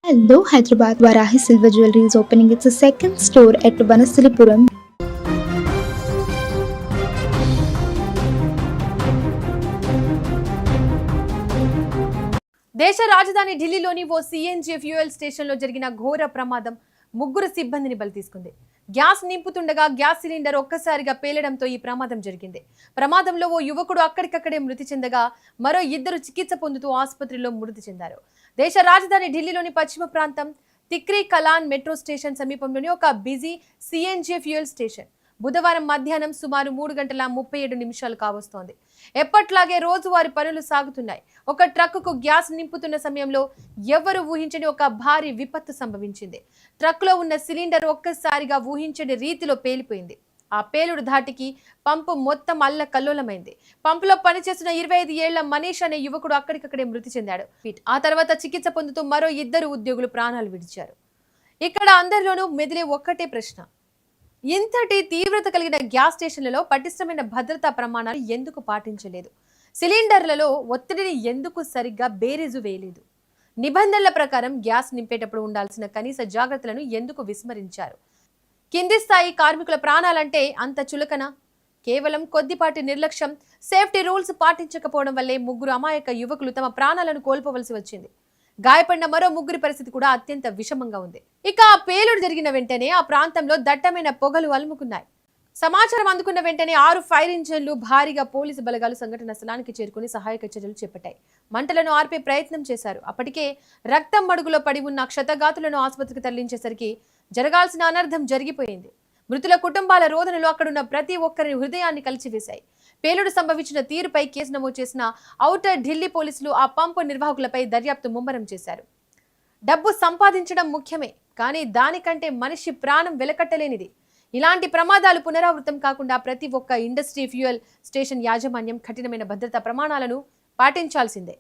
Hello, Hyderabad. Varahi Silver Jewelry is opening its second store at Vanasilipuram. దేశ రాజధాని ఢిల్లీలోని ఓ CNG fuel స్టేషన్లో జరిగిన ఘోర ప్రమాదం ముగ్గురు సిబ్బందిని బలి తీసుకుంది. గ్యాస్ నింపుతుండగా గ్యాస్ సిలిండర్ ఒక్కసారిగా పేలడంతో ఈ ప్రమాదం జరిగింది. ప్రమాదంలో ఓ యువకుడు అక్కడికక్కడే మృతి చెందగా మరో ఇద్దరు చికిత్స పొందుతూ ఆసుపత్రిలో మృతి చెందారు. దేశ రాజధాని ఢిల్లీలోని పశ్చిమ ప్రాంతం తిక్రీ కలాన్ మెట్రో స్టేషన్ సమీపంలోని ఒక బిజీ సిఎన్జి ఫ్యూయల్ స్టేషన్ బుధవారం మధ్యాహ్నం సుమారు 3:37 కావస్తోంది. ఎప్పట్లాగే రోజువారి పనులు సాగుతున్నాయి. ఒక ట్రక్కుకు గ్యాస్ నింపుతున్న సమయంలో ఎవరు ఊహించని ఒక భారీ విపత్తు సంభవించింది. ట్రక్కులో ఉన్న సిలిండర్ ఒక్కసారిగా ఊహించని రీతిలో పేలిపోయింది. ఆ పేలుడు ధాటికి పంపు మొత్తం అల్లకల్లోలమైంది. పంపులో పనిచేస్తున్న 25 ఏళ్ల మనీష్ అనే యువకుడు అక్కడికక్కడే మృతి చెందాడు. ఆ తర్వాత చికిత్స పొందుతూ మరో ఇద్దరు ఉద్యోగులు ప్రాణాలు విడిచారు. ఇక్కడ అందరిలోనూ మెదిలే ఒక్కటే ప్రశ్న: ఇంతటి తీవ్రత కలిగిన గ్యాస్ స్టేషన్లలో పటిష్టమైన భద్రతా ప్రమాణాలు ఎందుకు పాటించలేదు? సిలిండర్లలో ఒత్తిడిని ఎందుకు సరిగ్గా బేరీజు వేయలేదు? నిబంధనల ప్రకారం గ్యాస్ నింపేటప్పుడు ఉండాల్సిన కనీస జాగ్రత్తలను ఎందుకు విస్మరించారు? కింది స్థాయి కార్మికుల ప్రాణాలంటే అంత చులకన? కేవలం కొద్దిపాటి నిర్లక్ష్యం, సేఫ్టీ రూల్స్ పాటించకపోవడం వల్లే ముగ్గురు అమాయక యువకులు తమ ప్రాణాలను కోల్పోవలసి వచ్చింది. గాయపడిన మరో ముగ్గురి పరిస్థితి కూడా అత్యంత విషమంగా ఉంది. ఇక ఆ పేలుడు జరిగిన వెంటనే ఆ ప్రాంతంలో దట్టమైన పొగలు అలుముకున్నాయి. సమాచారం అందుకున్న వెంటనే 6 ఫైర్ ఇంజన్లు, భారీగా పోలీసు బలగాలు సంఘటన స్థలానికి చేరుకుని సహాయక చర్యలు చేపట్టాయి. మంటలను ఆర్పే ప్రయత్నం చేశారు. అప్పటికే రక్తం మడుగులో పడి ఉన్న క్షతగాతులను ఆసుపత్రికి తరలించేసరికి జరగాల్సిన అనర్థం జరిగిపోయింది. మృతుల కుటుంబాల రోదనలు అక్కడున్న ప్రతి ఒక్కరి హృదయాన్ని కలిచివేశాయి. పేలుడు సంభవించిన తీరుపై కేసు నమోదు చేసిన ఔటర్ ఢిల్లీ పోలీసులు ఆ పంపు నిర్వాహకులపై దర్యాప్తు ముమ్మరం చేశారు. డబ్బు సంపాదించడం ముఖ్యమే, కానీ దానికంటే మనిషి ప్రాణం వెలకట్టలేనిది. ఇలాంటి ప్రమాదాలు పునరావృతం కాకుండా ప్రతి ఒక్క ఇండస్ట్రీ ఫ్యూయల్ స్టేషన్ యాజమాన్యం కఠినమైన భద్రతా ప్రమాణాలను పాటించాల్సిందే.